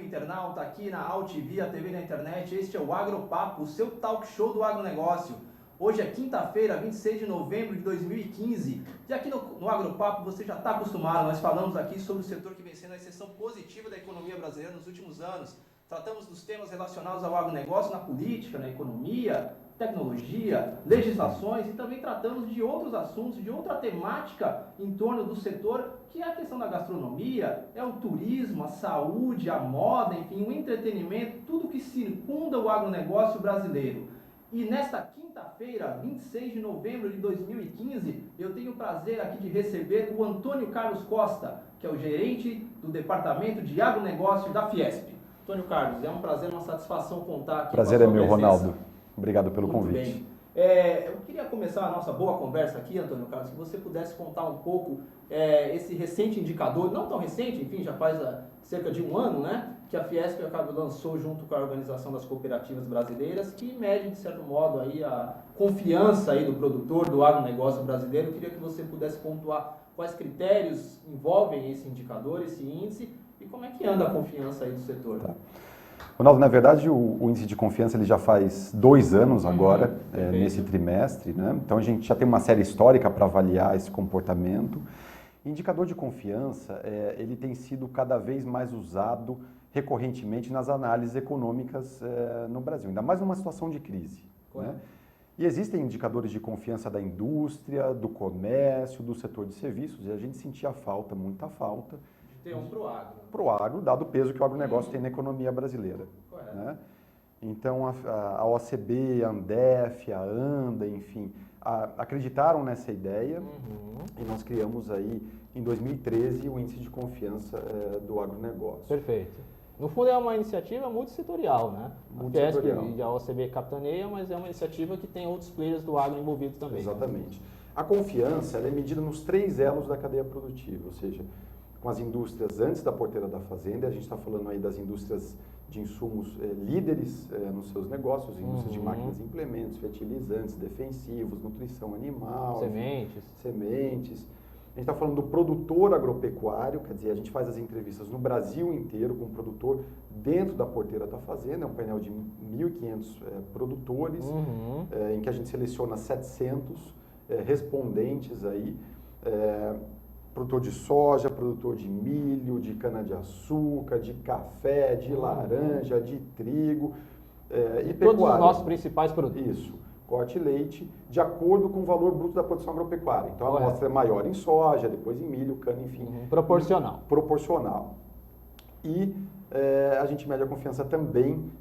internauta aqui na AltV, a TV na internet. Este é o Agropapo, o seu talk show do agronegócio. Hoje é quinta-feira, 26 de novembro de 2015. E aqui no Agropapo você já está acostumado, nós falamos aqui sobre o setor que vem sendo a exceção positiva da economia brasileira nos últimos anos. Tratamos dos temas relacionados ao agronegócio na política, na economia, tecnologia, legislações e também tratamos de outros assuntos, de outra temática em torno do setor, que é a questão da gastronomia, é o turismo, a saúde, a moda, enfim, o entretenimento, tudo que circunda o agronegócio brasileiro. E nesta quinta-feira, 26 de novembro de 2015, eu tenho o prazer aqui de receber o Antônio Carlos Costa, que é o gerente do Departamento de Agronegócio da Fiesp. Antônio Carlos, é um prazer, uma satisfação contar aqui prazer com a sua é meu, presença. Ronaldo. Obrigado pelo Muito convite. Bem. Eu queria começar a nossa boa conversa aqui, Antônio Carlos, que você pudesse contar um pouco esse recente indicador, não tão recente, enfim, já faz cerca de um ano, né, que a Fiesp lançou junto com a Organização das Cooperativas Brasileiras, que mede, de certo modo, aí a confiança aí do produtor, do agronegócio brasileiro. Eu queria que você pudesse pontuar quais critérios envolvem esse indicador, esse índice, e como é que anda a confiança aí do setor. Tá. Ronaldo, na verdade, o índice de confiança ele já faz 2 anos agora, nesse trimestre, né? Então a gente já tem uma série histórica para avaliar esse comportamento. Indicador de confiança, ele tem sido cada vez mais usado recorrentemente nas análises econômicas no Brasil, ainda mais numa situação de crise, né? E existem indicadores de confiança da indústria, do comércio, do setor de serviços, e a gente sentia falta, muita falta, ter um para o agro. Para o agro, dado o peso que o agronegócio tem na economia brasileira. Correto. Né? Então, a OCB, a Andef, a ANDA, enfim, acreditaram nessa ideia e nós criamos aí, em 2013, o índice de confiança do agronegócio. Perfeito. No fundo, é uma iniciativa multissetorial, né? Multissetorial. A Fiesp e a OCB capitaneia, mas é uma iniciativa que tem outros players do agro envolvidos também. Exatamente. A confiança ela é medida nos 3 elos da cadeia produtiva, ou seja, com as indústrias antes da porteira da fazenda, a gente está falando aí das indústrias de insumos líderes nos seus negócios, indústrias de máquinas e implementos, fertilizantes, defensivos, nutrição animal, sementes. A gente está falando do produtor agropecuário, quer dizer, a gente faz as entrevistas no Brasil inteiro com o produtor dentro da porteira da fazenda, é um painel de 1.500 produtores, em que a gente seleciona 700 respondentes aí, produtor de soja, produtor de milho, de cana-de-açúcar, de café, de laranja, de trigo e pecuária. Todos os nossos principais produtos. Isso, corte e leite, de acordo com o valor bruto da produção agropecuária. Então a amostra é maior em soja, depois em milho, cana, enfim. Proporcional. Proporcional. E a gente mede a confiança também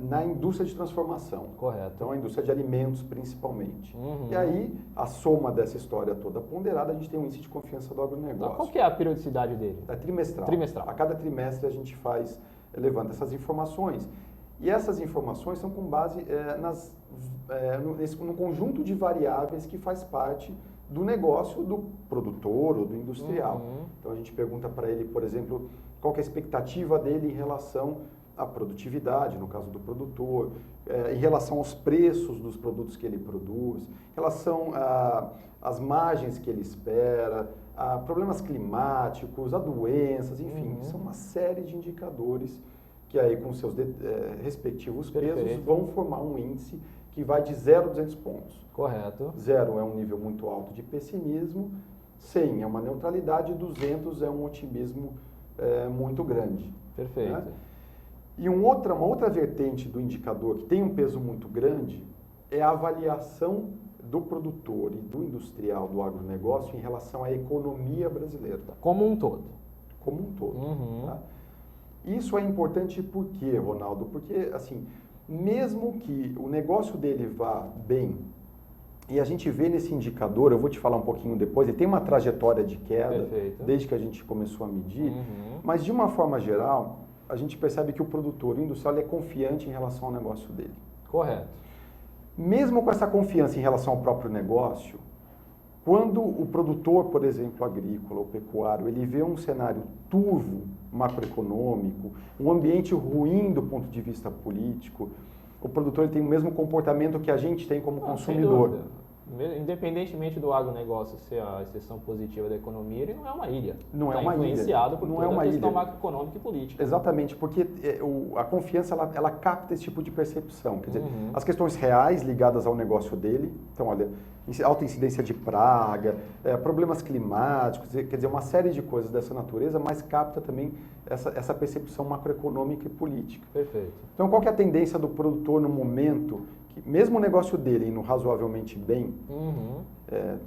na indústria de transformação. Correto. Então, a indústria de alimentos, principalmente. E aí, a soma dessa história toda ponderada, a gente tem um índice de confiança do agronegócio. Qual que é a periodicidade dele? É trimestral. Trimestral. A cada trimestre a gente levanta essas informações. E essas informações são com base no conjunto de variáveis que faz parte do negócio do produtor ou do industrial. Então, a gente pergunta para ele, por exemplo, qual que é a expectativa dele em relação à produtividade, no caso do produtor, em relação aos preços dos produtos que ele produz, em relação às margens que ele espera, a problemas climáticos, a doenças, enfim, são uma série de indicadores que aí com seus respectivos pesos vão formar um índice que vai de 0 a 200 pontos. Correto. 0 é um nível muito alto de pessimismo, 100 é uma neutralidade, 200 é um otimismo muito grande. Perfeito. Né? E uma outra vertente do indicador que tem um peso muito grande é a avaliação do produtor e do industrial do agronegócio em relação à economia brasileira. Como um todo. Como um todo. Tá? Isso é importante por quê, Ronaldo? Porque, assim, mesmo que o negócio dele vá bem, e a gente vê nesse indicador, eu vou te falar um pouquinho depois, ele tem uma trajetória de queda, desde que a gente começou a medir, mas de uma forma geral, a gente percebe que o produtor industrial é confiante em relação ao negócio dele. Correto. Mesmo com essa confiança em relação ao próprio negócio, quando o produtor, por exemplo, agrícola ou pecuário, ele vê um cenário turvo macroeconômico, um ambiente ruim do ponto de vista político, o produtor ele tem o mesmo comportamento que a gente tem como consumidor. Independentemente do agronegócio ser a exceção positiva da economia, ele não é uma ilha. Não é uma ilha. Influenciado por Não toda é uma a questão ilha. macroeconômica e política. Exatamente, porque a confiança ela capta esse tipo de percepção. Quer dizer, Uhum. as questões reais ligadas ao negócio dele, então, olha, alta incidência de praga, problemas climáticos, quer dizer, uma série de coisas dessa natureza, mas capta também essa percepção macroeconômica e política. Perfeito. Então, qual que é a tendência do produtor no momento que, mesmo o negócio dele indo razoavelmente bem, Uhum.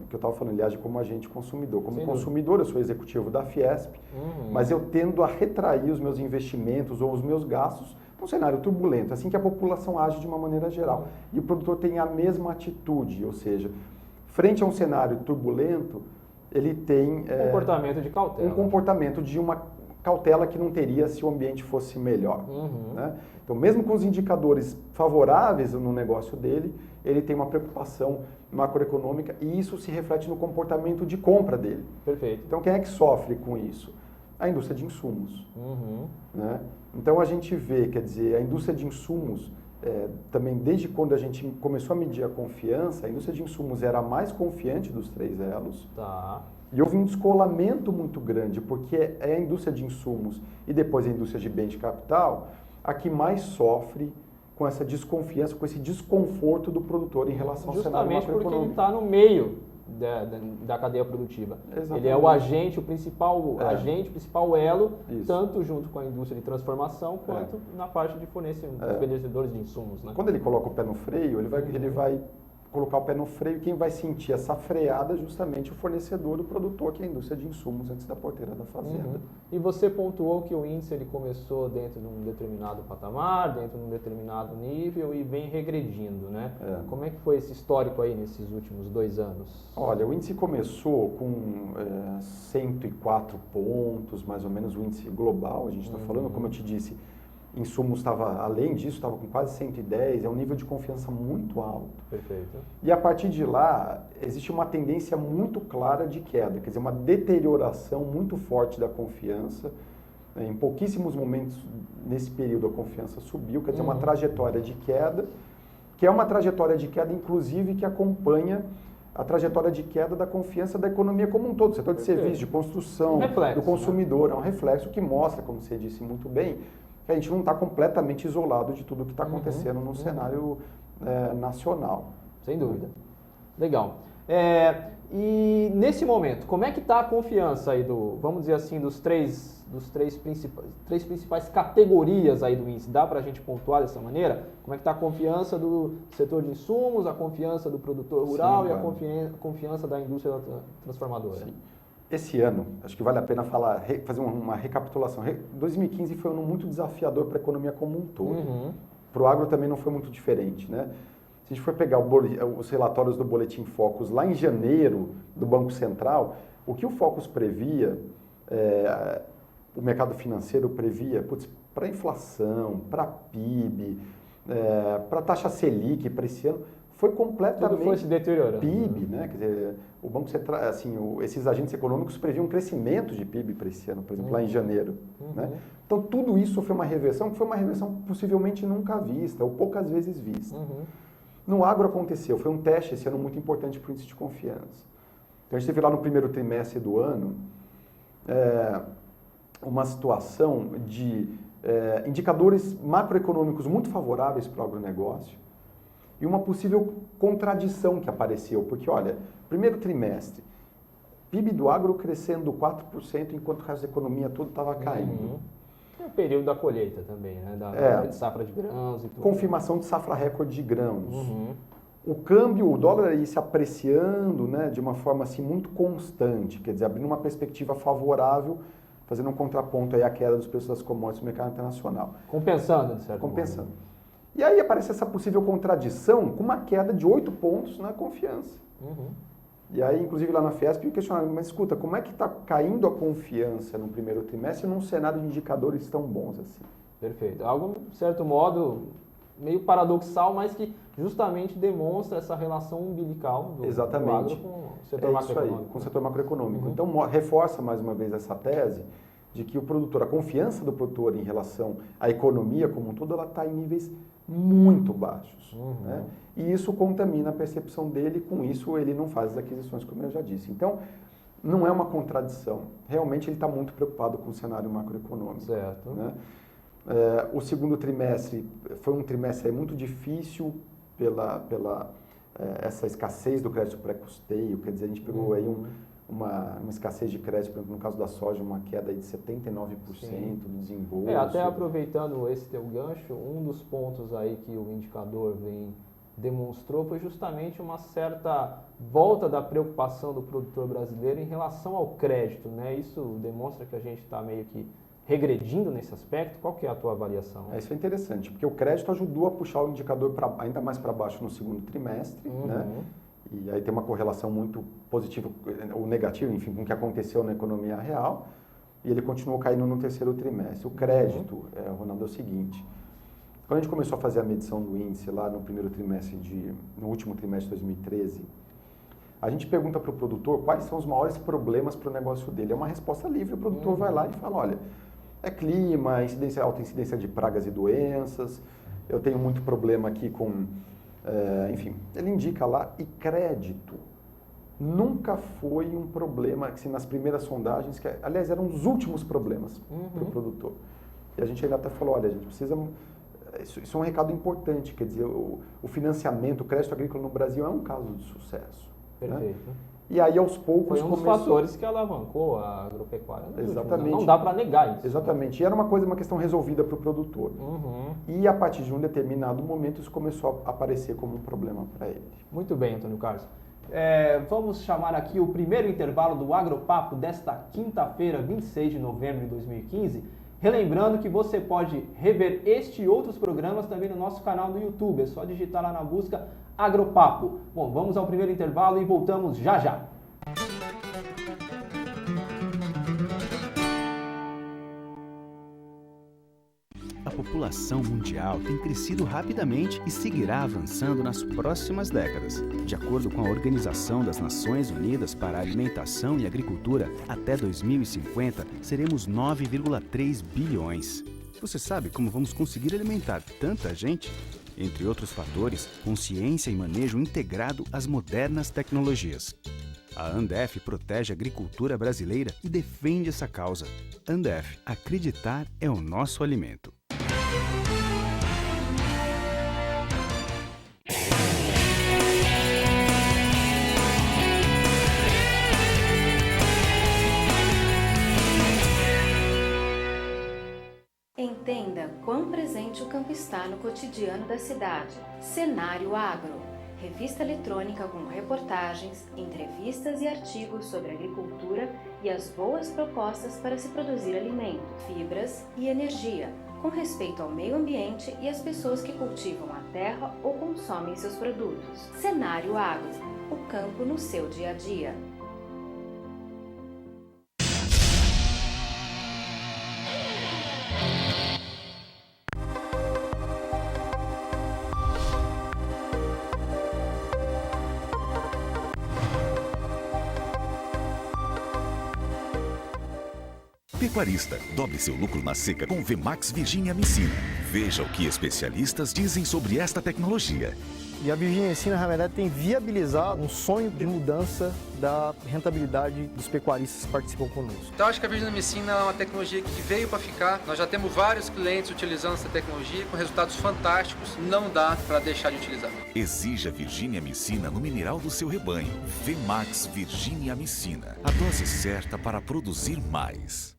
que eu estava falando, aliás, de como agente consumidor. Como Sem consumidor, eu sou executivo da Fiesp, Uhum. mas eu tendo a retrair os meus investimentos ou os meus gastos num cenário turbulento, assim que a população age de uma maneira geral. E o produtor tem a mesma atitude, ou seja, frente a um cenário turbulento, ele tem Comportamento de cautela. um comportamento de uma cautela que não teria se o ambiente fosse melhor. Uhum. Né? Então, mesmo com os indicadores favoráveis no negócio dele, ele tem uma preocupação macroeconômica e isso se reflete no comportamento de compra dele. Perfeito. Então, quem é que sofre com isso? A indústria de insumos. Uhum. Né? Então, a gente vê, quer dizer, a indústria de insumos, também desde quando a gente começou a medir a confiança, a indústria de insumos era a mais confiante dos 3 elos. Tá. E houve um descolamento muito grande, porque é a indústria de insumos e depois a indústria de bem de capital a que mais sofre com essa desconfiança, com esse desconforto do produtor em relação ao cenário Justamente porque ele macroeconômico. está no meio da cadeia produtiva. Exatamente. Ele é o agente, o principal agente, o principal elo, Isso. tanto junto com a indústria de transformação, quanto na parte de fornecedores de insumos. Né? Quando ele coloca o pé no freio, ele vai colocar o pé no freio, quem vai sentir essa freada é justamente o fornecedor, o produtor, que é a indústria de insumos antes da porteira da fazenda. Uhum. E você pontuou que o índice ele começou dentro de um determinado patamar, dentro de um determinado nível e vem regredindo, né? Como é que foi esse histórico aí nesses últimos 2 anos? Olha, o índice começou com 104 pontos, mais ou menos o índice global, a gente está falando, como eu te disse, insumos estava, além disso, estava com quase 110, é um nível de confiança muito alto. Perfeito. E a partir de lá, existe uma tendência muito clara de queda, quer dizer, uma deterioração muito forte da confiança. Em pouquíssimos momentos, nesse período, a confiança subiu, quer dizer, uma trajetória de queda, que é uma trajetória de queda, inclusive, que acompanha a trajetória de queda da confiança da economia como um todo, setor de serviços, de construção, Reflexo, do consumidor, é um reflexo que mostra, como você disse muito bem, que a gente não está completamente isolado de tudo que está acontecendo no cenário nacional. Sem dúvida. Legal. E nesse momento, como é que está a confiança aí vamos dizer assim, dos três principais categorias aí do índice? Dá para a gente pontuar dessa maneira? Como é que está a confiança do setor de insumos, a confiança do produtor rural. Sim, e a confiança da indústria transformadora? Sim. Esse ano, acho que vale a pena fazer uma recapitulação. 2015 foi um ano muito desafiador para a economia como um todo. Para o agro também não foi muito diferente, né? Se a gente for pegar os relatórios do Boletim Focus lá em janeiro do Banco Central, o que o Focus previa, o mercado financeiro previa, para a inflação, para a PIB, para a taxa Selic para esse ano, foi completamente... Tudo foi se deteriorando. PIB, né? Quer dizer, o Banco Central, assim, esses agentes econômicos previam um crescimento de PIB para esse ano, por exemplo, lá em janeiro. Né? Então, tudo isso sofreu uma reversão, que foi uma reversão possivelmente nunca vista, ou poucas vezes vista. No agro aconteceu, foi um teste esse ano muito importante para o índice de confiança. Então, a gente teve lá no primeiro trimestre do ano uma situação de indicadores macroeconômicos muito favoráveis para o agronegócio e uma possível contradição que apareceu, porque, olha, primeiro trimestre, PIB do agro crescendo 4%, enquanto o resto da economia toda estava caindo. É o período da colheita também, né? De safra de grãos e tudo. Confirmação de safra recorde de grãos. O câmbio, o dólar aí se apreciando, né, de uma forma assim muito constante, quer dizer, abrindo uma perspectiva favorável, fazendo um contraponto aí à queda dos preços das commodities no mercado internacional. Compensando, de certo Compensando. modo. E aí aparece essa possível contradição com uma queda de 8 pontos na confiança. E aí, inclusive lá na Fiesp, eu questionava, mas escuta, como é que está caindo a confiança no primeiro trimestre num cenário de indicadores tão bons assim? Perfeito. Algo, de certo modo, meio paradoxal, mas que justamente demonstra essa relação umbilical do agro com o setor macroeconômico. Aí, com o setor macroeconômico. Então, reforça mais uma vez essa tese de que o produtor, a confiança do produtor em relação à economia como um todo, ela está em níveis muito baixos. Né? E isso contamina a percepção dele, com isso ele não faz as aquisições, como eu já disse. Então, não é uma contradição. Realmente ele está muito preocupado com o cenário macroeconômico. Certo. Né? O segundo trimestre foi um trimestre muito difícil pela essa escassez do crédito pré-custeio. Quer dizer, a gente pegou aí uma escassez de crédito, por exemplo, no caso da soja, uma queda aí de 79% do desembolso. Até aproveitando esse teu gancho, um dos pontos aí que o indicador demonstrou foi justamente uma certa volta da preocupação do produtor brasileiro em relação ao crédito, né? Isso demonstra que a gente está meio que regredindo nesse aspecto. Qual que é a tua avaliação? Isso é interessante, porque o crédito ajudou a puxar o indicador ainda mais para baixo no segundo trimestre, né? E aí tem uma correlação muito positiva ou negativa, enfim, com o que aconteceu na economia real, e ele continuou caindo no terceiro trimestre. O crédito, Ronaldo, é o seguinte: quando a gente começou a fazer a medição do índice lá no último trimestre de 2013, a gente pergunta para o produtor quais são os maiores problemas para o negócio dele. É uma resposta livre, o produtor vai lá e fala, olha, é clima, alta incidência de pragas e doenças, eu tenho muito problema aqui com, enfim, ele indica lá, e crédito nunca foi um problema, assim, nas primeiras sondagens, que aliás eram os últimos problemas para o produtor. E a gente ainda até falou, olha, a gente precisa... Isso é um recado importante, quer dizer, o financiamento, o crédito agrícola no Brasil é um caso de sucesso. Perfeito. Né? E aí, aos poucos... Foi um dos fatores que alavancou a agropecuária. Exatamente. Não dá para negar isso. Exatamente. E era uma questão resolvida para o produtor. E a partir de um determinado momento, isso começou a aparecer como um problema para ele. Muito bem, Antônio Carlos. Vamos chamar aqui o primeiro intervalo do Agropapo desta quinta-feira, 26 de novembro de 2015. Relembrando que você pode rever este e outros programas também no nosso canal do YouTube. É só digitar lá na busca Agropapo. Bom, vamos ao primeiro intervalo e voltamos já já. A população mundial tem crescido rapidamente e seguirá avançando nas próximas décadas. De acordo com a Organização das Nações Unidas para a Alimentação e Agricultura, até 2050 seremos 9,3 bilhões. Você sabe como vamos conseguir alimentar tanta gente? Entre outros fatores, consciência e manejo integrado às modernas tecnologias. A Andef protege a agricultura brasileira e defende essa causa. Andef, acreditar é o nosso alimento. Entenda quão presente o campo está no cotidiano da cidade. Cenário Agro, revista eletrônica com reportagens, entrevistas e artigos sobre agricultura e as boas propostas para se produzir alimento, fibras e energia, com respeito ao meio ambiente e às pessoas que cultivam a terra ou consomem seus produtos. Cenário Agro, o campo no seu dia a dia. Pecuarista, dobre seu lucro na seca com Vemax Virginia Amicina. Veja o que especialistas dizem sobre esta tecnologia. E a Virginia Amicina, na verdade, tem viabilizado um sonho de mudança da rentabilidade dos pecuaristas que participam conosco. Então, acho que a Virginia Amicina é uma tecnologia que veio para ficar. Nós já temos vários clientes utilizando essa tecnologia com resultados fantásticos. Não dá para deixar de utilizar. Exija Virginia Amicina no mineral do seu rebanho. Vemax Virginia Amicina. A dose certa para produzir mais.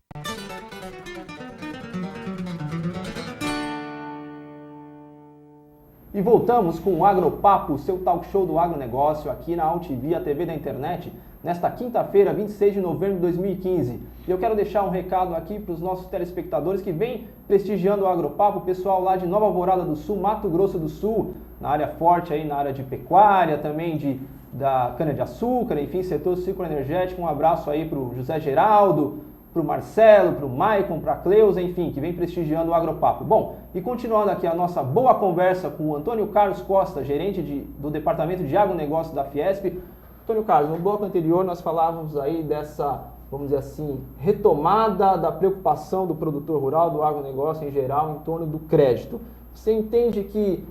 E voltamos com o Agropapo, seu talk show do agronegócio, aqui na AltV, a TV da internet, nesta quinta-feira, 26 de novembro de 2015. E eu quero deixar um recado aqui para os nossos telespectadores que vêm prestigiando o Agropapo, o pessoal lá de Nova Alvorada do Sul, Mato Grosso do Sul, na área forte aí, na área de pecuária, também da cana-de-açúcar, enfim, setor cicloenergético. Um abraço aí para o José Geraldo, para o Marcelo, para o Maicon, para a Cleusa, enfim, que vem prestigiando o Agropapo. Bom, e continuando aqui a nossa boa conversa com o Antônio Carlos Costa, gerente do Departamento de Agronegócio da Fiesp. Antônio Carlos, no bloco anterior nós falávamos aí dessa, vamos dizer assim, retomada da preocupação do produtor rural, do agronegócio em geral, em torno do crédito. Você entende que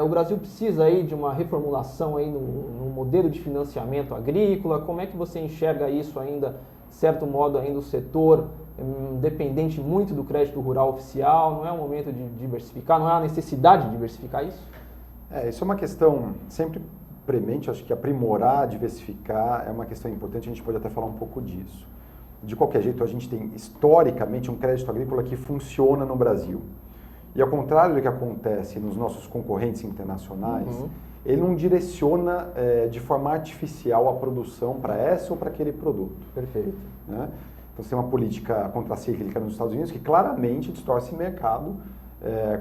o Brasil precisa aí de uma reformulação aí no modelo de financiamento agrícola? Como é que você enxerga isso ainda, de certo modo, ainda o setor dependente muito do crédito rural oficial? Não é o momento de diversificar? Não é a necessidade de diversificar isso? Isso é uma questão sempre premente, acho que aprimorar, diversificar é uma questão importante, a gente pode até falar um pouco disso. De qualquer jeito, a gente tem historicamente um crédito agrícola que funciona no Brasil. E ao contrário do que acontece nos nossos concorrentes internacionais, ele não direciona de forma artificial a produção para essa ou para aquele produto. Perfeito. Né? Então, você tem uma política contracíclica nos Estados Unidos que claramente distorce o mercado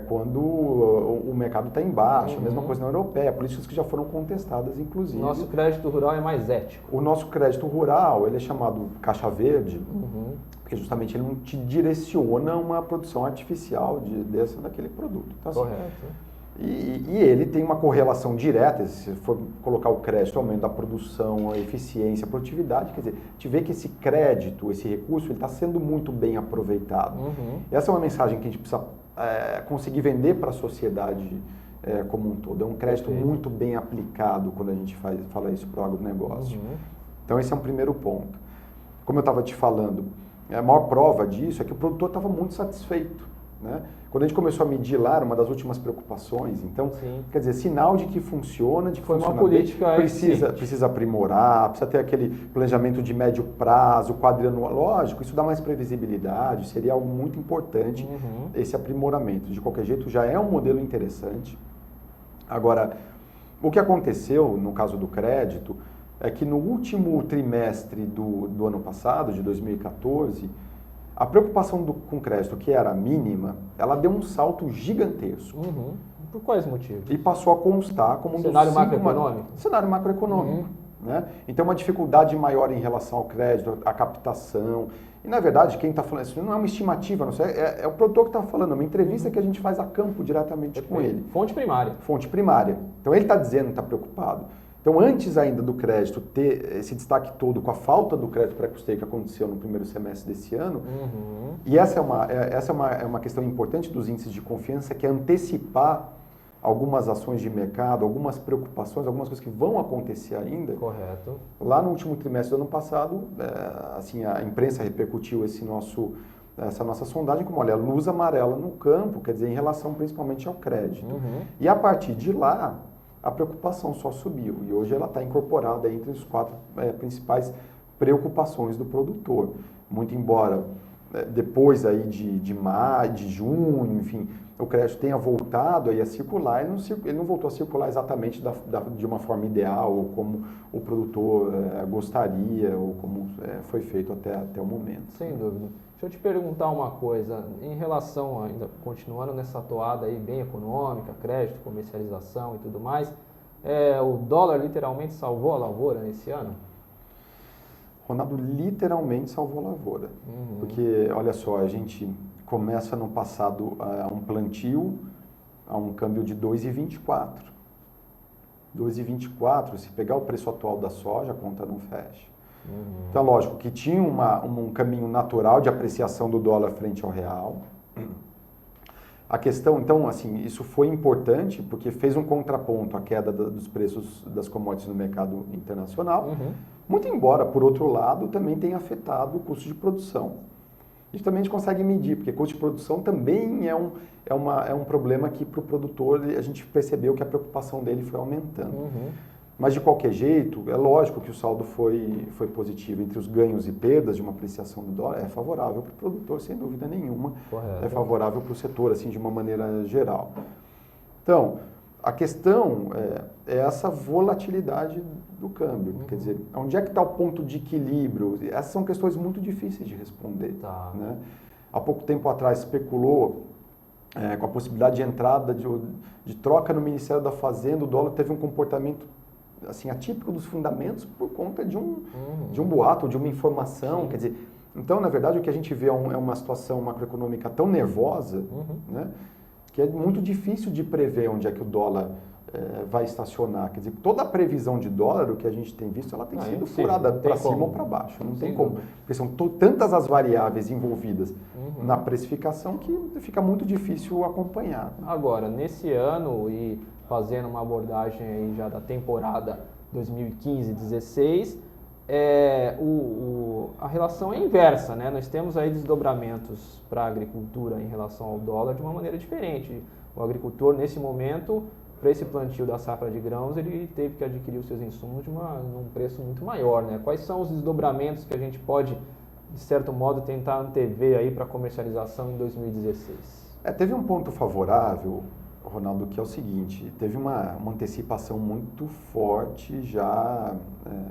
quando o mercado está em baixa. A mesma coisa na europeia, políticas que já foram contestadas, inclusive. Nosso crédito rural é mais ético. O nosso crédito rural, ele é chamado caixa verde, porque justamente ele não te direciona uma produção artificial daquele produto. Então, Correto. E ele tem uma correlação direta, se for colocar o crédito, aumento da produção, a eficiência, a produtividade, quer dizer, a gente vê que esse crédito, esse recurso, ele está sendo muito bem aproveitado. Essa é uma mensagem que a gente precisa conseguir vender para a sociedade como um todo. É um crédito muito bem aplicado quando a gente fala isso para o agronegócio. Então esse é um primeiro ponto. Como eu estava te falando, a maior prova disso é que o produtor estava muito satisfeito. Né? Quando a gente começou a medir lá, era uma das últimas preocupações. Então, quer dizer, sinal de que funciona, de que foi funciona uma política bem, precisa aprimorar, precisa ter aquele planejamento de médio prazo, quadrianual. Lógico, isso dá mais previsibilidade, seria algo muito importante, esse aprimoramento. De qualquer jeito, já é um modelo interessante. Agora, o que aconteceu no caso do crédito é que no último trimestre do ano passado, de 2014, a preocupação com crédito, que era mínima, ela deu um salto gigantesco. Por quais motivos? E passou a constar como um cenário dos macroeconômico? Cenário macroeconômico. Né? Então, uma dificuldade maior em relação ao crédito, à captação. E, na verdade, quem está falando isso não é uma estimativa, não é o produtor que está falando, é uma entrevista que a gente faz a campo diretamente com ele. Fonte primária. Fonte primária. Então, ele está dizendo, está preocupado. Então, antes ainda do crédito ter esse destaque todo com a falta do crédito pré-custeio que aconteceu no primeiro semestre desse ano, e essa é uma questão importante dos índices de confiança, que é antecipar algumas ações de mercado, algumas preocupações, algumas coisas que vão acontecer ainda. Correto. Lá no último trimestre do ano passado, a imprensa repercutiu essa nossa sondagem como, olha, luz amarela no campo, quer dizer, em relação principalmente ao crédito. E a partir de lá, a preocupação só subiu e hoje ela está incorporada entre as 4 principais preocupações do produtor. Muito embora depois aí de maio, de junho, enfim, o crédito tenha voltado aí a circular, ele não voltou a circular exatamente de uma forma ideal ou como o produtor gostaria ou como foi feito até o momento. Sem dúvida. Deixa eu te perguntar uma coisa, em relação, ainda continuando nessa toada aí bem econômica, crédito, comercialização e tudo mais, o dólar literalmente salvou a lavoura nesse ano? Ronaldo literalmente salvou a lavoura, porque olha só, a gente começa no passado a um plantio, a um câmbio de 2,24. 2,24, se pegar o preço atual da soja, a conta não fecha. Então, lógico que tinha um caminho natural de apreciação do dólar frente ao real. A questão, então, assim, isso foi importante porque fez um contraponto à queda dos preços das commodities no mercado internacional, muito embora, por outro lado, também tenha afetado o custo de produção. Isso também a gente consegue medir, porque custo de produção também é um problema que para o produtor a gente percebeu que a preocupação dele foi aumentando. Mas, de qualquer jeito, é lógico que o saldo foi positivo. Entre os ganhos e perdas de uma apreciação do dólar, é favorável para o produtor, sem dúvida nenhuma. Correto. É favorável para o setor, assim, de uma maneira geral. Então, a questão é essa volatilidade do câmbio. Quer dizer, onde é que está o ponto de equilíbrio? Essas são questões muito difíceis de responder. Né? Há pouco tempo atrás, especulou com a possibilidade de entrada, de troca no Ministério da Fazenda, o dólar teve um comportamento assim, atípico dos fundamentos por conta de um boato, de uma informação, quer dizer, então, na verdade, o que a gente vê é uma situação macroeconômica tão nervosa, né, que é muito difícil de prever onde é que o dólar vai estacionar. Quer dizer, toda a previsão de dólar, o que a gente tem visto, ela tem sido sim, furada não tem para cima como. ou para baixo. Não Não tem tem como. como. Porque são tantas as variáveis envolvidas na precificação que fica muito difícil acompanhar. Agora, nesse ano e fazendo uma abordagem aí já da temporada 2015-16, a relação é inversa, né? Nós temos aí desdobramentos para a agricultura em relação ao dólar de uma maneira diferente. O agricultor, nesse momento, para esse plantio da safra de grãos, ele teve que adquirir os seus insumos num preço muito maior, né? Quais são os desdobramentos que a gente pode, de certo modo, tentar antever aí para comercialização em 2016? Teve um ponto favorável, Ronaldo, que é o seguinte, teve uma antecipação muito forte já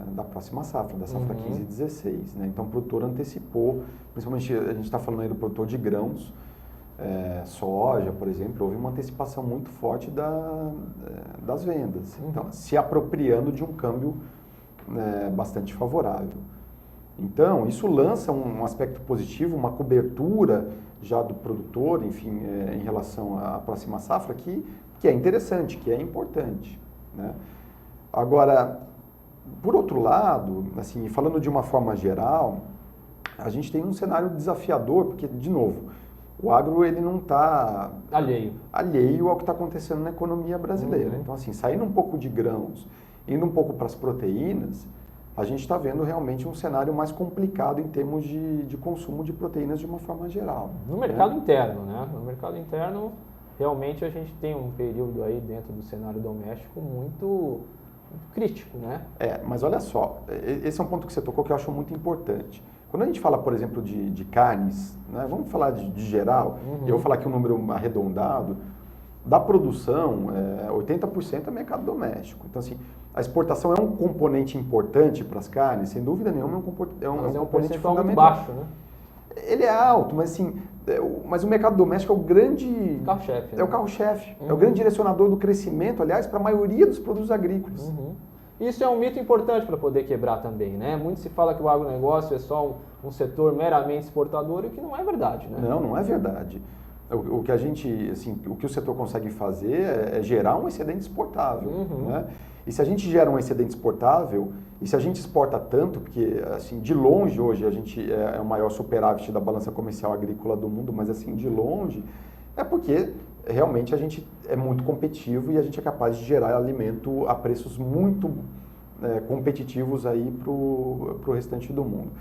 da próxima safra, da safra 15 e 16, né? Então o produtor antecipou, principalmente a gente está falando aí do produtor de grãos, soja, por exemplo, houve uma antecipação muito forte das vendas, então se apropriando de um câmbio bastante favorável. Então, isso lança um aspecto positivo, uma cobertura já do produtor, enfim, em relação à próxima safra, que é interessante, que é importante, né? Agora, por outro lado, assim, falando de uma forma geral, a gente tem um cenário desafiador, porque, de novo, o agro ele não está alheio ao que está acontecendo na economia brasileira. Então, assim, saindo um pouco de grãos, indo um pouco para as proteínas, a gente está vendo realmente um cenário mais complicado em termos de consumo de proteínas de uma forma geral. No mercado interno, né? No mercado interno, realmente a gente tem um período aí dentro do cenário doméstico muito crítico, né? Mas olha só, esse é um ponto que você tocou que eu acho muito importante. Quando a gente fala, por exemplo, de carnes, né? Vamos falar de geral, eu vou falar aqui um número arredondado, da produção, 80% é mercado doméstico. Então, assim, a exportação é um componente importante para as carnes, sem dúvida nenhuma, é um componente fundamental. Muito baixo, né? Ele é alto, mas assim, mas o mercado doméstico é o grande... Carro-chefe. É o carro-chefe, é o grande direcionador do crescimento, aliás, para a maioria dos produtos agrícolas. Isso é um mito importante para poder quebrar também, né? Muito se fala que o agronegócio é só um setor meramente exportador, e o que não é verdade, né? Não é verdade. O que a gente, assim, o que o setor consegue fazer é gerar um excedente exportável, né? E se a gente gera um excedente exportável, e se a gente exporta tanto, porque, assim, de longe hoje a gente é o maior superávit da balança comercial agrícola do mundo, mas, assim, de longe, é porque realmente a gente é muito competitivo e a gente é capaz de gerar alimento a preços muito competitivos aí para o restante do mundo.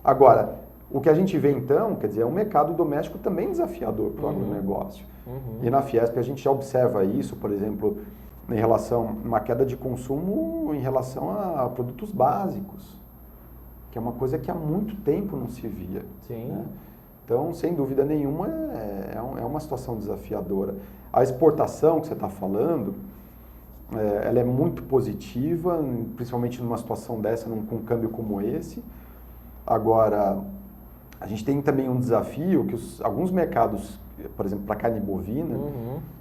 Agora, o que a gente vê então, quer dizer, é um mercado doméstico também desafiador para o agronegócio. E na Fiesp a gente já observa isso, por exemplo, em relação a uma queda de consumo em relação a produtos básicos, que é uma coisa que há muito tempo não se via. Sim. Né? Então, sem dúvida nenhuma, é uma situação desafiadora. A exportação que você está falando, ela é muito positiva, principalmente numa situação dessa, com um câmbio como esse. Agora, a gente tem também um desafio que alguns mercados, por exemplo, para carne bovina,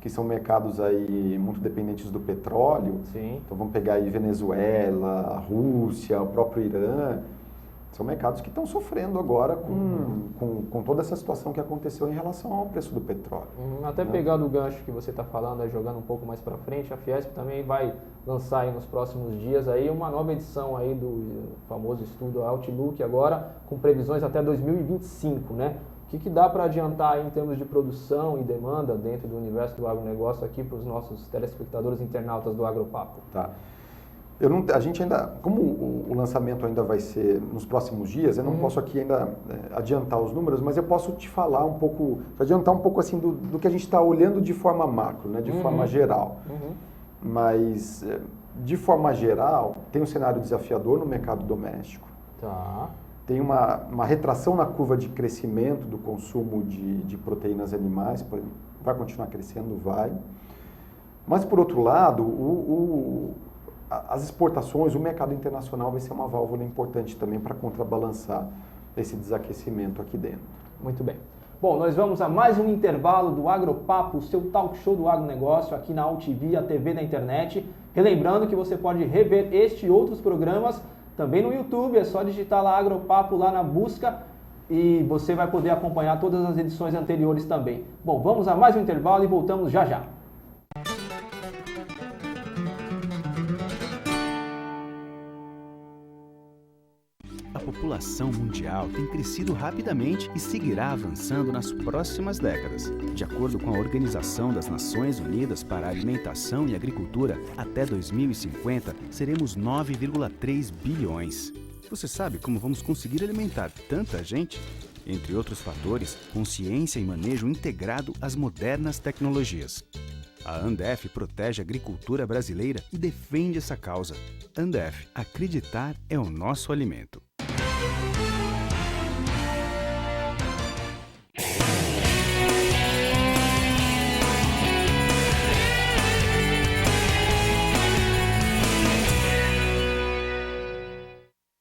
que são mercados aí muito dependentes do petróleo. Sim. Então vamos pegar aí Venezuela, Rússia, o próprio Irã. São mercados que estão sofrendo agora com toda essa situação que aconteceu em relação ao preço do petróleo. Até pegando o gancho que você está falando, jogando um pouco mais para frente, a Fiesp também vai lançar aí nos próximos dias aí uma nova edição aí do famoso estudo Outlook agora, com previsões até 2025, né? O que dá para adiantar aí em termos de produção e demanda dentro do universo do agronegócio aqui para os nossos telespectadores internautas do Agropapo? Tá. A gente ainda, como o lançamento ainda vai ser nos próximos dias, eu não posso aqui ainda adiantar os números, mas eu posso te falar um pouco, adiantar um pouco assim do que a gente está olhando de forma macro, né, de forma geral. Mas, de forma geral, tem um cenário desafiador no mercado doméstico. Tá. Tem uma retração na curva de crescimento do consumo de proteínas animais, vai continuar crescendo, vai. Mas, por outro lado, as exportações, o mercado internacional vai ser uma válvula importante também para contrabalançar esse desaquecimento aqui dentro. Muito bem. Bom, nós vamos a mais um intervalo do Agropapo, o seu talk show do agronegócio aqui na AltV, a TV da internet. Relembrando que você pode rever este e outros programas também no YouTube, é só digitar lá Agropapo lá na busca e você vai poder acompanhar todas as edições anteriores também. Bom, vamos a mais um intervalo e voltamos já já. A população mundial tem crescido rapidamente e seguirá avançando nas próximas décadas. De acordo com a Organização das Nações Unidas para a Alimentação e Agricultura, até 2050 seremos 9,3 bilhões. Você sabe como vamos conseguir alimentar tanta gente? Entre outros fatores, consciência e manejo integrado às modernas tecnologias. A Andef protege a agricultura brasileira e defende essa causa. Andef, acreditar é o nosso alimento.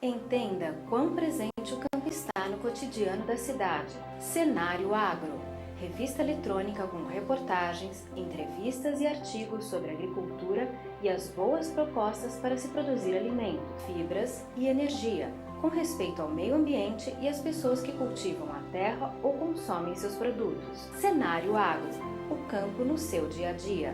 Entenda quão presente o campo está no cotidiano da cidade. Cenário Agro. Revista eletrônica com reportagens, entrevistas e artigos sobre agricultura e as boas propostas para se produzir alimento, fibras e energia, com respeito ao meio ambiente e às pessoas que cultivam a terra ou consomem seus produtos. Cenário Agro. O campo no seu dia a dia.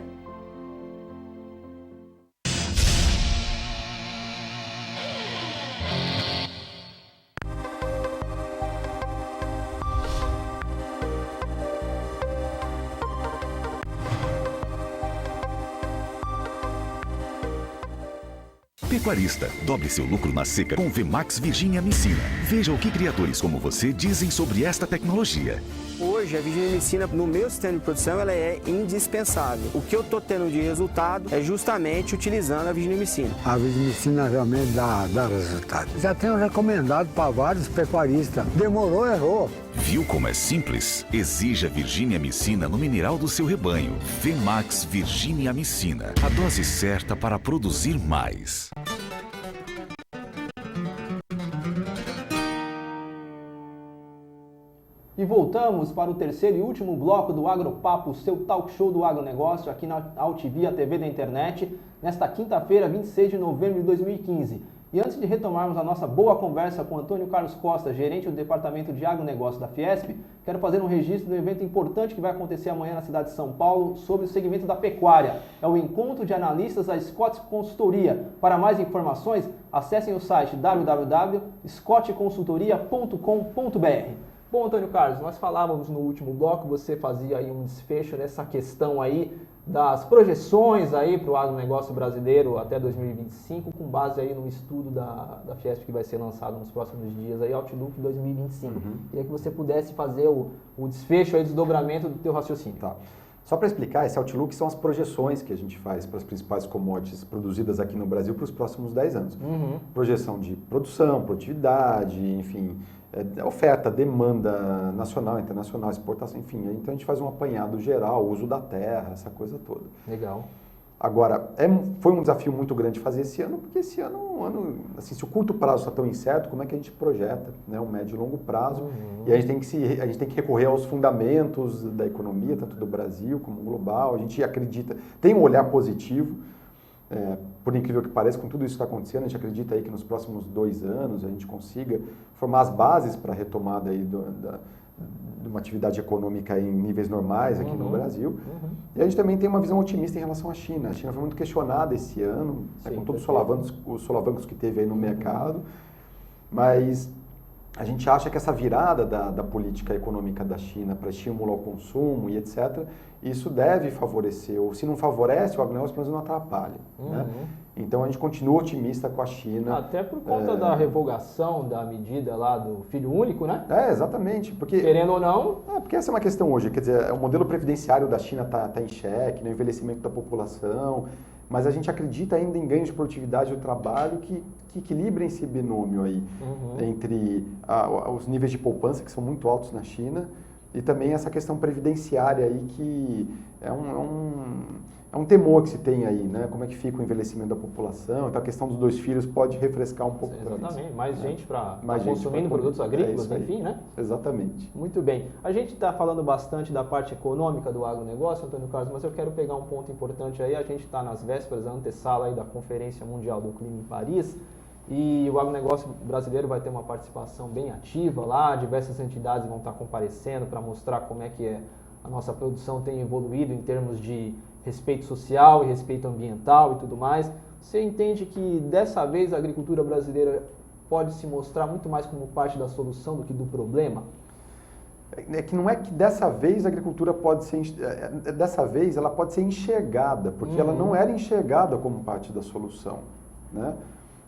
Pecuarista, dobre seu lucro na seca com o VMAX Virginia Amicina. Veja o que criadores como você dizem sobre esta tecnologia. Hoje, a Virginia Amicina, no meu sistema de produção, ela é indispensável. O que eu estou tendo de resultado é justamente utilizando a Virginia Amicina. A Virginia Amicina realmente dá resultado. Já tenho recomendado para vários pecuaristas. Demorou, errou. Viu como é simples? Exija Virginia Amicina no mineral do seu rebanho. VMAX Virginia Amicina. A dose certa para produzir mais. E voltamos para o terceiro e último bloco do Agropapo, seu talk show do agronegócio, aqui na Altivia TV da internet, nesta quinta-feira, 26 de novembro de 2015. E antes de retomarmos a nossa boa conversa com Antônio Carlos Costa, gerente do Departamento de Agronegócio da Fiesp, quero fazer um registro do evento importante que vai acontecer amanhã na cidade de São Paulo sobre o segmento da pecuária. É o encontro de analistas da Scott Consultoria. Para mais informações, acessem o site www.scottconsultoria.com.br. Bom, Antônio Carlos, nós falávamos no último bloco, você fazia aí um desfecho nessa questão aí das projeções aí para o agronegócio brasileiro até 2025, com base aí no estudo da Fiesp que vai ser lançado nos próximos dias, aí Outlook 2025. Queria que você pudesse fazer o desfecho aí, desdobramento do teu raciocínio. Tá. Só para explicar, esse Outlook são as projeções que a gente faz para as principais commodities produzidas aqui no Brasil para os próximos 10 anos. Projeção de produção, produtividade, enfim, oferta, demanda nacional, internacional, exportação, enfim. Então a gente faz um apanhado geral, uso da terra, essa coisa toda. Legal. Agora, foi um desafio muito grande fazer esse ano, porque esse ano é um ano, assim, se o curto prazo está tão incerto, como é que a gente projeta, né, um médio e longo prazo? E a gente tem que recorrer aos fundamentos da economia, tanto do Brasil como global. A gente acredita, tem um olhar positivo, por incrível que pareça, com tudo isso que está acontecendo, a gente acredita aí que nos próximos 2 anos a gente consiga formar as bases para a retomada aí de uma atividade econômica em níveis normais aqui no Brasil. E a gente também tem uma visão otimista em relação à China. A China foi muito questionada esse ano, com todos os solavancos que teve aí no mercado, mas a gente acha que essa virada da política econômica da China para estimular o consumo e etc., isso deve favorecer, ou se não favorece, o agronegócio pelo menos não atrapalha. Né? Então a gente continua otimista com a China. Até por conta da revogação da medida lá do filho único, né? Exatamente. Porque, querendo ou não... porque essa é uma questão hoje, quer dizer, o modelo previdenciário da China está em xeque, no envelhecimento da população, mas a gente acredita ainda em ganhos de produtividade do trabalho que equilibrem esse binômio aí entre os níveis de poupança, que são muito altos na China, e também essa questão previdenciária aí, que é um temor que se tem aí, né? Como é que fica o envelhecimento da população, então a questão dos 2 filhos pode refrescar um pouco. Exatamente, mais gente para consumindo produtos agrícolas, enfim, né? Exatamente. Muito bem. A gente está falando bastante da parte econômica do agronegócio, Antônio Carlos, mas eu quero pegar um ponto importante aí. A gente está nas vésperas da antessala aí da Conferência Mundial do Clima em Paris, e o agronegócio brasileiro vai ter uma participação bem ativa lá, diversas entidades vão estar comparecendo para mostrar como é que a nossa produção tem evoluído em termos de respeito social e respeito ambiental e tudo mais. Você entende que dessa vez a agricultura brasileira pode se mostrar muito mais como parte da solução do que do problema? É que não é que dessa vez a agricultura pode ser, dessa vez ela pode ser enxergada, porque ela não era enxergada como parte da solução, né?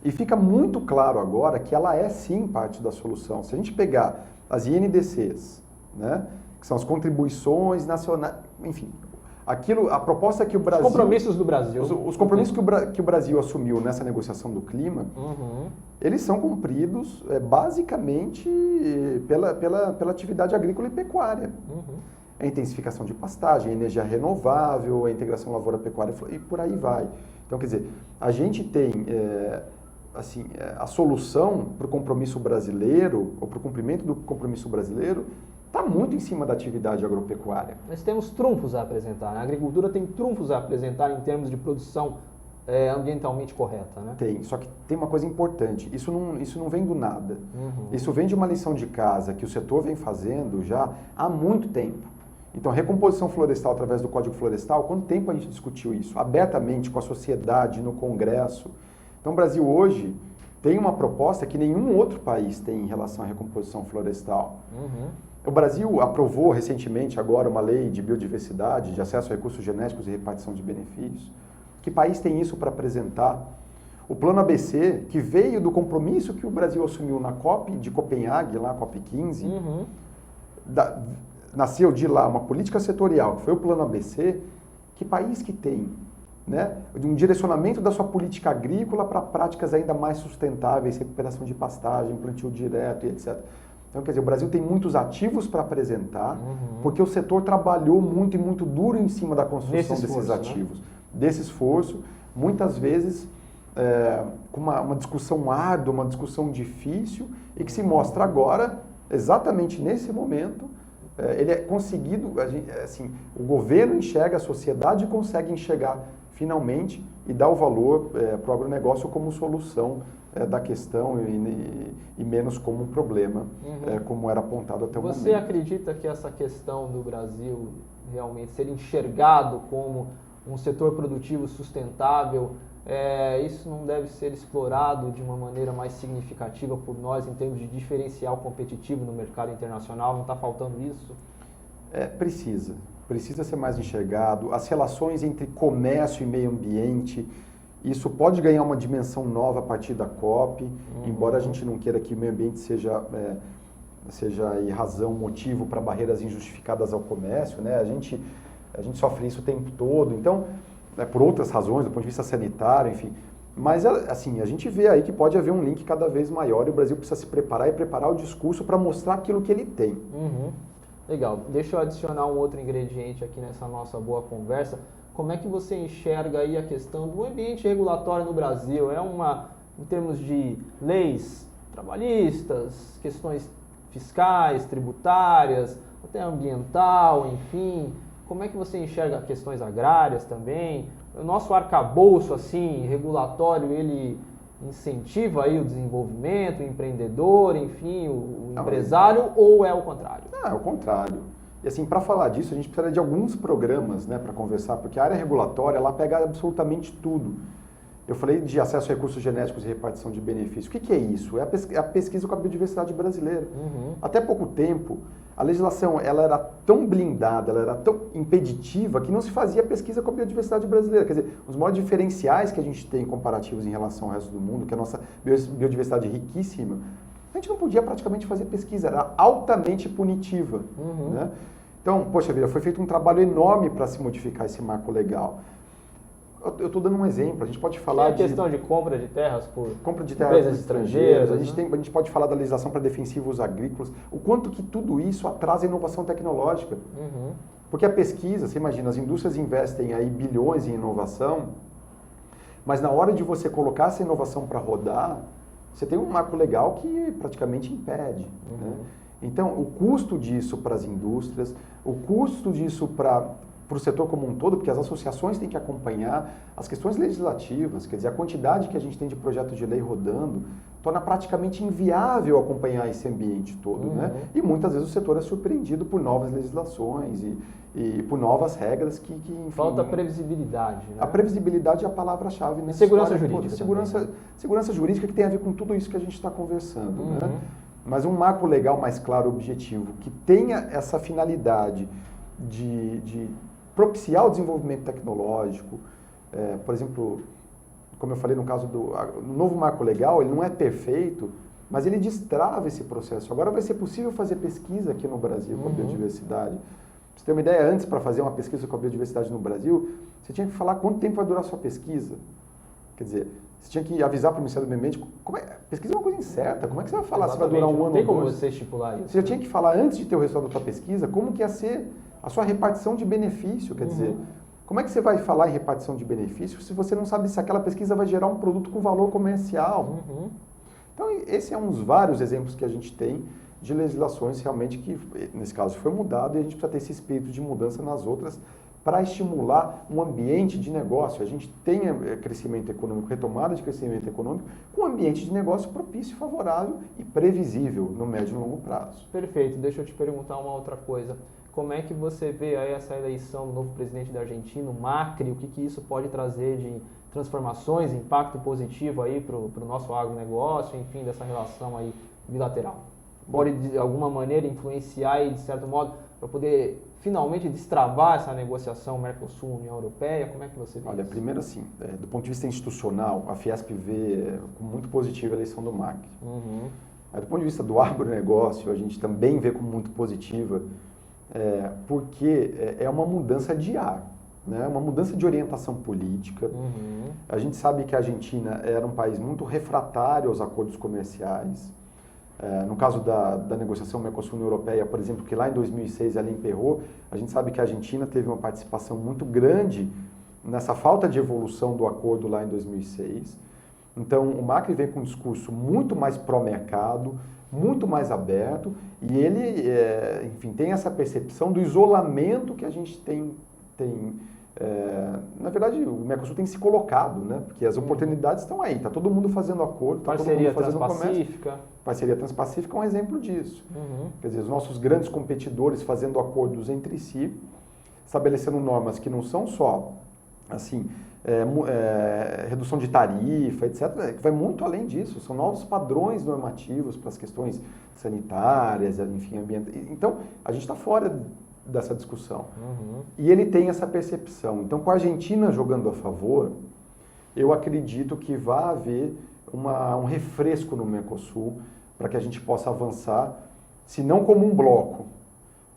E fica muito claro agora que ela é sim parte da solução. Se a gente pegar as INDCs, né, que são as contribuições nacionais, enfim, a proposta que o Brasil... Os compromissos do Brasil. Os compromissos que o Brasil assumiu nessa negociação do clima, eles são cumpridos basicamente pela atividade agrícola e pecuária. A intensificação de pastagem, a energia renovável, a integração lavoura-pecuária e por aí vai. Então, quer dizer, a gente tem a solução para o compromisso brasileiro, ou para o cumprimento do compromisso brasileiro, está muito em cima da atividade agropecuária. Nós temos trunfos a apresentar, né? A agricultura tem trunfos a apresentar em termos de produção ambientalmente correta, né? Tem, só que tem uma coisa importante, isso não vem do nada. Isso vem de uma lição de casa que o setor vem fazendo já há muito tempo. Então, a recomposição florestal através do Código Florestal, quanto tempo a gente discutiu isso? Abertamente, com a sociedade, no Congresso. Então, o Brasil hoje tem uma proposta que nenhum outro país tem em relação à recomposição florestal. O Brasil aprovou recentemente agora uma lei de biodiversidade, de acesso a recursos genéticos e repartição de benefícios. Que país tem isso para apresentar? O Plano ABC, que veio do compromisso que o Brasil assumiu na COP de Copenhague, lá COP 15, nasceu de lá uma política setorial, que foi o Plano ABC. Que país que tem, né, um direcionamento da sua política agrícola para práticas ainda mais sustentáveis, recuperação de pastagem, plantio direto e etc. Então, quer dizer, o Brasil tem muitos ativos para apresentar, porque o setor trabalhou muito e muito duro em cima da construção desses ativos, né? Desse esforço, muitas vezes com uma discussão árdua, uma discussão difícil, e que se mostra agora, exatamente nesse momento, ele é conseguido, o governo enxerga, a sociedade consegue enxergar finalmente e dar o valor para o agronegócio como solução da questão e menos como um problema, como era apontado até o momento. Você acredita que essa questão do Brasil realmente ser enxergado como um setor produtivo sustentável, isso não deve ser explorado de uma maneira mais significativa por nós em termos de diferencial competitivo no mercado internacional? Não está faltando isso? Precisa ser mais enxergado. As relações entre comércio e meio ambiente, isso pode ganhar uma dimensão nova a partir da COP, embora a gente não queira que o meio ambiente seja aí razão, motivo para barreiras injustificadas ao comércio, né? A gente sofre isso o tempo todo, então, por outras razões, do ponto de vista sanitário, enfim. Mas, assim, a gente vê aí que pode haver um link cada vez maior e o Brasil precisa se preparar e preparar o discurso para mostrar aquilo que ele tem. Legal. Deixa eu adicionar um outro ingrediente aqui nessa nossa boa conversa. Como é que você enxerga aí a questão do ambiente regulatório no Brasil? Em termos de leis trabalhistas, questões fiscais, tributárias, até ambiental, enfim. Como é que você enxerga questões agrárias também? O nosso arcabouço, assim, regulatório, ele incentiva aí o desenvolvimento, o empreendedor, enfim, o empresário, ou é o contrário? Não, é o contrário. E assim, para falar disso, a gente precisa de alguns programas, né, para conversar, porque a área regulatória, ela pega absolutamente tudo. Eu falei de acesso a recursos genéticos e repartição de benefícios. O que é isso? É a pesquisa com a biodiversidade brasileira. Até pouco tempo, a legislação ela era tão blindada, ela era tão impeditiva que não se fazia pesquisa com a biodiversidade brasileira. Quer dizer, os maiores diferenciais que a gente tem comparativos em relação ao resto do mundo, que a nossa biodiversidade é riquíssima, a gente não podia praticamente fazer pesquisa, era altamente punitiva. Né? Então, poxa vida, foi feito um trabalho enorme para se modificar esse marco legal. Eu estou dando um exemplo, a gente pode falar de... questão de compra de terras por empresas estrangeiras, a gente pode falar da legislação para defensivos agrícolas, o quanto que tudo isso atrasa a inovação tecnológica. Porque a pesquisa, você imagina, as indústrias investem aí bilhões em inovação, mas na hora de você colocar essa inovação para rodar, você tem um marco legal que praticamente impede. Né? Então, o custo disso para as indústrias, o custo disso para para o setor como um todo, porque as associações têm que acompanhar as questões legislativas, quer dizer, a quantidade que a gente tem de projetos de lei rodando torna praticamente inviável acompanhar esse ambiente todo, né? E muitas vezes o setor é surpreendido por novas legislações e por novas regras que enfim, falta previsibilidade, né? A previsibilidade é a palavra-chave nessa segurança história jurídica toda. também, né? Segurança jurídica que tem a ver com tudo isso que a gente está conversando, né? Mas um marco legal mais claro, objetivo, que tenha essa finalidade de propiciar o desenvolvimento tecnológico, por exemplo, como eu falei no caso do novo marco legal, ele não é perfeito, mas ele destrava esse processo. Agora vai ser possível fazer pesquisa aqui no Brasil com a biodiversidade. Pra você ter uma ideia, antes, para fazer uma pesquisa com a biodiversidade no Brasil, você tinha que falar quanto tempo vai durar a sua pesquisa. Quer dizer, você tinha que avisar para o Ministério do Meio Ambiente, pesquisa é uma coisa incerta, como é que você vai falar se vai durar um ano ou dois? Não tem como você estipular isso. Você já tinha que falar antes de ter o resultado da sua pesquisa, como que ia ser a sua repartição de benefício, quer dizer, como é que você vai falar em repartição de benefício se você não sabe se aquela pesquisa vai gerar um produto com valor comercial? Então, esse é um dos vários exemplos que a gente tem de legislações realmente que, nesse caso, foi mudado e a gente precisa ter esse espírito de mudança nas outras para estimular um ambiente de negócio. A gente tenha crescimento econômico, retomada de crescimento econômico, com um ambiente de negócio propício, favorável e previsível no médio e longo prazo. Perfeito. Deixa eu te perguntar uma outra coisa. Como é que você vê aí essa eleição do novo presidente da Argentina, o Macri, o que isso pode trazer de transformações, impacto positivo aí para o nosso agronegócio, enfim, dessa relação aí bilateral? Pode, de alguma maneira, influenciar aí, de certo modo, para poder finalmente destravar essa negociação Mercosul-União Europeia? Como é que você vê Olha, isso? primeiro assim, do ponto de vista institucional, a Fiesp vê com muito positivo a eleição do Macri. Do ponto de vista do agronegócio, a gente também vê como muito positiva, porque é uma mudança de ar, né? Uma mudança de orientação política. A gente sabe que a Argentina era um país muito refratário aos acordos comerciais. No caso da negociação Mercosul-União Europeia, por exemplo, que lá em 2006 ela emperrou, a gente sabe que a Argentina teve uma participação muito grande nessa falta de evolução do acordo lá em 2006. Então, o Macri vem com um discurso muito mais pró-mercado, muito mais aberto, e ele, enfim, tem essa percepção do isolamento que a gente tem na verdade, o Mercosul tem se colocado, né? Porque as oportunidades estão aí, está todo mundo fazendo acordo, está todo mundo fazendo Transpacífica. Parceria Transpacífica é um exemplo disso. Quer dizer, os nossos grandes competidores fazendo acordos entre si, estabelecendo normas que não são só, assim, redução de tarifa, etc., que vai muito além disso. São novos padrões normativos para as questões sanitárias, enfim, ambientais. Então, a gente está fora dessa discussão. E ele tem essa percepção. Então, com a Argentina jogando a favor, eu acredito que vai haver um refresco no Mercosul para que a gente possa avançar, se não como um bloco,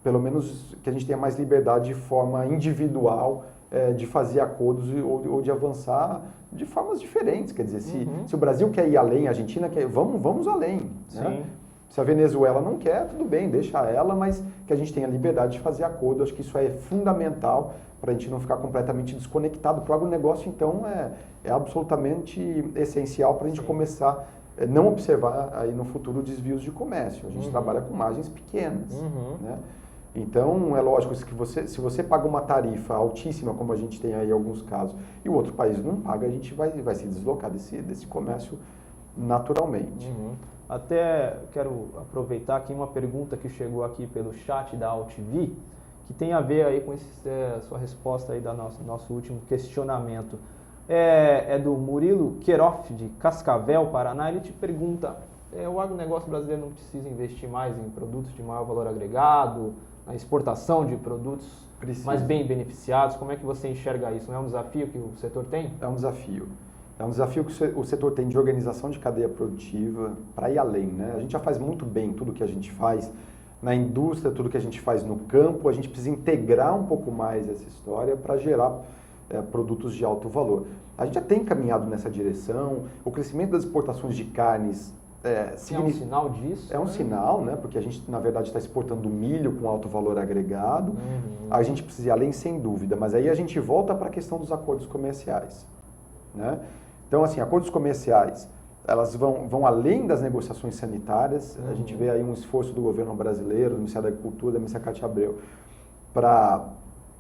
pelo menos que a gente tenha mais liberdade de forma individual de fazer acordos ou de avançar de formas diferentes. Quer dizer, se o Brasil quer ir além, a Argentina quer ir, vamos além. Né? Se a Venezuela não quer, tudo bem, deixa ela, mas que a gente tenha liberdade de fazer acordo. Acho que isso é fundamental para a gente não ficar completamente desconectado. Para o agronegócio, então, é absolutamente essencial para a gente começar a não observar aí no futuro desvios de comércio. A gente trabalha com margens pequenas. Né? Então, é lógico que se você paga uma tarifa altíssima, como a gente tem aí em alguns casos, e o outro país não paga, a gente vai se deslocar desse comércio naturalmente. Até quero aproveitar aqui uma pergunta que chegou aqui pelo chat da AltV, que tem a ver aí com a sua resposta aí do nosso último questionamento. É do Murilo Queiroz, de Cascavel, Paraná. Ele te pergunta, o agronegócio brasileiro não precisa investir mais em produtos de maior valor agregado, na exportação de produtos mais bem beneficiados? Como é que você enxerga isso? Não é um desafio que o setor tem? É um desafio. É um desafio que o setor tem de organização de cadeia produtiva para ir além, né? A gente já faz muito bem tudo que a gente faz na indústria, tudo que a gente faz no campo. A gente precisa integrar um pouco mais essa história para gerar produtos de alto valor. A gente já tem caminhado nessa direção. O crescimento das exportações de carnes é um sinal disso? É um sinal, né? Porque a gente, na verdade, está exportando milho com alto valor agregado. A gente precisa ir além, sem dúvida. Mas aí a gente volta para a questão dos acordos comerciais, né? Então, assim, acordos comerciais, elas vão além das negociações sanitárias. A gente vê aí um esforço do governo brasileiro, do Ministério da Agricultura, da ministra Cátia Abreu, para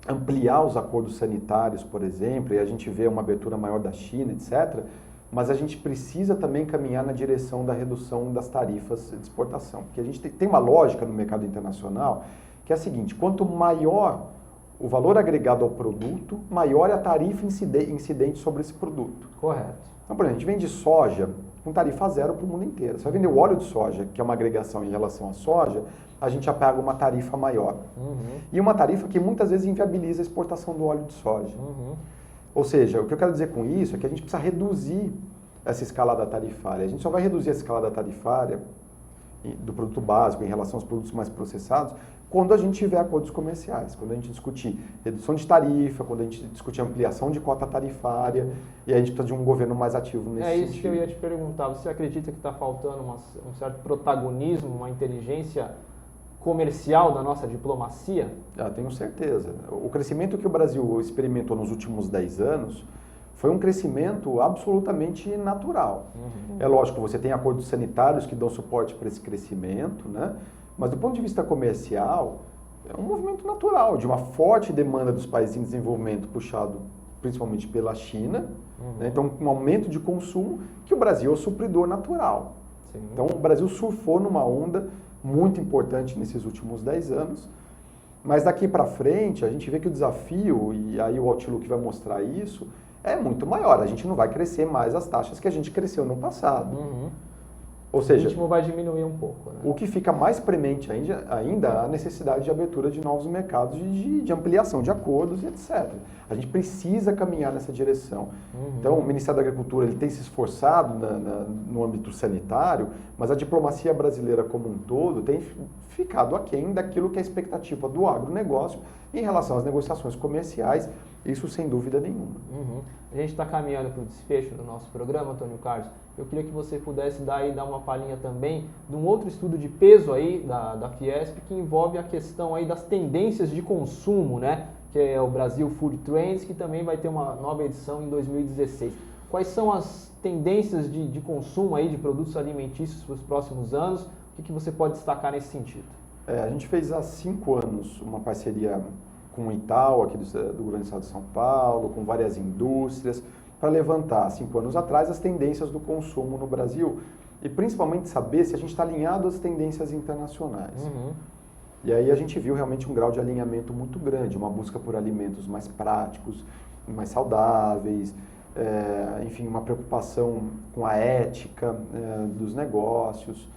ampliar os acordos sanitários, por exemplo, e a gente vê uma abertura maior da China, etc., mas a gente precisa também caminhar na direção da redução das tarifas de exportação. Porque a gente tem uma lógica no mercado internacional que é a seguinte: quanto maior o valor agregado ao produto, maior é a tarifa incidente sobre esse produto. Correto. Então, por exemplo, a gente vende soja com tarifa zero para o mundo inteiro. Você vai vender o óleo de soja, que é uma agregação em relação à soja, a gente já paga uma tarifa maior. E uma tarifa que muitas vezes inviabiliza a exportação do óleo de soja. Ou seja, o que eu quero dizer com isso é que a gente precisa reduzir essa escalada tarifária. A gente só vai reduzir essa escalada tarifária do produto básico em relação aos produtos mais processados quando a gente tiver acordos comerciais, quando a gente discutir redução de tarifa, quando a gente discutir ampliação de cota tarifária, e a gente precisa de um governo mais ativo nesse sentido. É isso que eu ia te perguntar. Você acredita que está faltando um certo protagonismo, uma inteligência comercial da nossa diplomacia? Tenho certeza. O crescimento que o Brasil experimentou nos últimos 10 anos foi um crescimento absolutamente natural. É lógico, você tem acordos sanitários que dão suporte para esse crescimento, né? Mas do ponto de vista comercial, é um movimento natural, de uma forte demanda dos países em desenvolvimento, puxado principalmente pela China. Né? Então, um aumento de consumo que o Brasil é o supridor natural. Sim. Então, o Brasil surfou numa onda muito importante nesses últimos 10 anos. Mas daqui para frente, a gente vê que o desafio, e aí o Outlook vai mostrar isso, é muito maior. A gente não vai crescer mais as taxas que a gente cresceu no passado. Ou seja, o ritmo vai diminuir um pouco. Né? O que fica mais premente ainda é a necessidade de abertura de novos mercados, de ampliação de acordos e etc. A gente precisa caminhar nessa direção. Então, o Ministério da Agricultura ele tem se esforçado no âmbito sanitário, mas a diplomacia brasileira como um todo tem ficado aquém daquilo que é a expectativa do agronegócio em relação às negociações comerciais, isso sem dúvida nenhuma. A gente está caminhando para o desfecho do nosso programa, Antônio Carlos. Eu queria que você pudesse dar uma palhinha também de um outro estudo de peso aí da Fiesp que envolve a questão aí das tendências de consumo, né? Que é o Brasil Food Trends, que também vai ter uma nova edição em 2016. Quais são as tendências de consumo aí de produtos alimentícios para os próximos anos? O que você pode destacar nesse sentido? A gente fez há 5 anos uma parceria com o Itaú, aqui do Governo do Estado de São Paulo, com várias indústrias, para levantar, 5 anos atrás, as tendências do consumo no Brasil e principalmente saber se a gente está alinhado às tendências internacionais. E aí a gente viu realmente um grau de alinhamento muito grande, uma busca por alimentos mais práticos, mais saudáveis, enfim, uma preocupação com a ética dos negócios,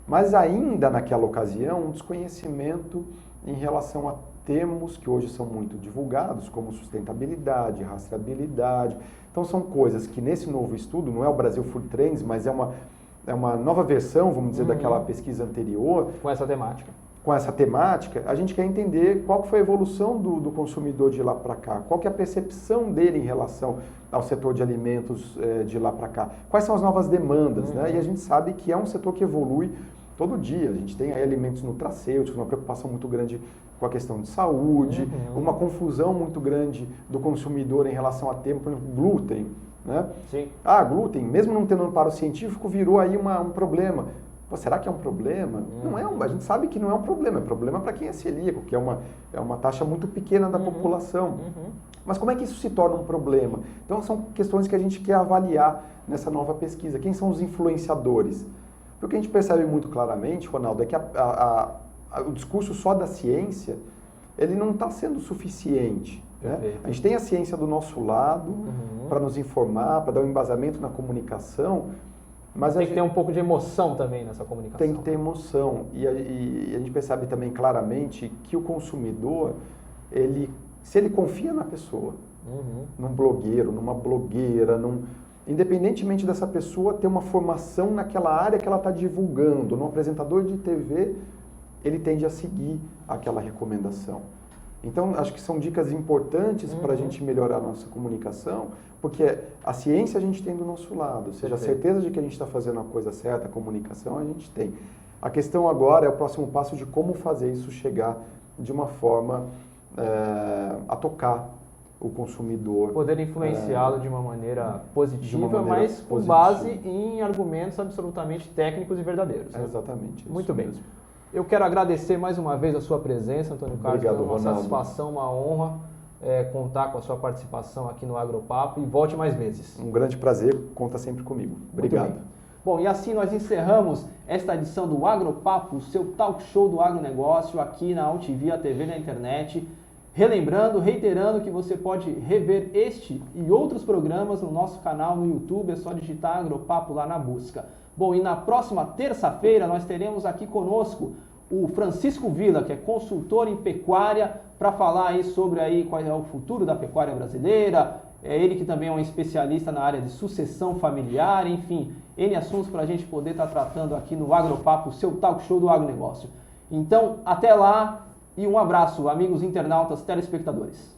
mas ainda naquela ocasião um desconhecimento em relação a termos que hoje são muito divulgados, como sustentabilidade, rastreabilidade. Então são coisas que nesse novo estudo, não é o Brasil Food Trends, mas é uma nova versão, vamos dizer, daquela pesquisa anterior. Com essa temática. Com essa temática, a gente quer entender qual foi a evolução do consumidor de lá para cá, qual que é a percepção dele em relação ao setor de alimentos de lá para cá, quais são as novas demandas, né? E a gente sabe que é um setor que evolui todo dia. A gente tem aí alimentos nutracêuticos, uma preocupação muito grande com a questão de saúde, uma confusão muito grande do consumidor em relação a termos, por exemplo, glúten, né? Sim. Glúten, mesmo não tendo amparo científico, virou aí um problema. Pô, será que é um problema? Não é a gente sabe que não é um problema, é problema para quem é celíaco, que é uma taxa muito pequena da população. Mas como é que isso se torna um problema? Então são questões que a gente quer avaliar nessa nova pesquisa. Quem são os influenciadores? Porque o que a gente percebe muito claramente, Ronaldo, é que o discurso só da ciência, ele não está sendo suficiente. Né? A gente tem a ciência do nosso lado para nos informar, para dar um embasamento na comunicação, mas tem que ter um pouco de emoção também nessa comunicação. Tem que ter emoção. E a gente percebe também claramente que o consumidor, se ele confia na pessoa, num blogueiro, numa blogueira, independentemente dessa pessoa ter uma formação naquela área que ela está divulgando, num apresentador de TV, ele tende a seguir aquela recomendação. Então, acho que são dicas importantes para a gente melhorar a nossa comunicação, porque a ciência a gente tem do nosso lado, ou seja, a certeza de que a gente está fazendo a coisa certa, a comunicação a gente tem. A questão agora é o próximo passo de como fazer isso chegar de uma forma a tocar o consumidor. Poder influenciá-lo de uma maneira positiva, mas com base em argumentos absolutamente técnicos e verdadeiros. Né? Exatamente. Muito bem. Mesmo. Eu quero agradecer mais uma vez a sua presença, Antônio Carlos. Obrigado, uma Ronaldo. satisfação, uma honra contar com a sua participação aqui no Agropapo e volte mais vezes. Um grande prazer, conta sempre comigo. Obrigado. Bom, e assim nós encerramos esta edição do Agropapo, o seu talk show do agronegócio aqui na Altivia TV na internet. Relembrando, reiterando que você pode rever este e outros programas no nosso canal no YouTube, é só digitar Agropapo lá na busca. Bom, e na próxima terça-feira nós teremos aqui conosco o Francisco Villa, que é consultor em pecuária, para falar aí sobre aí qual é o futuro da pecuária brasileira. É ele que também é um especialista na área de sucessão familiar, enfim, N assuntos para a gente poder estar tratando aqui no Agropapo, o seu talk show do agronegócio. Então, até lá. E um abraço, amigos internautas, telespectadores.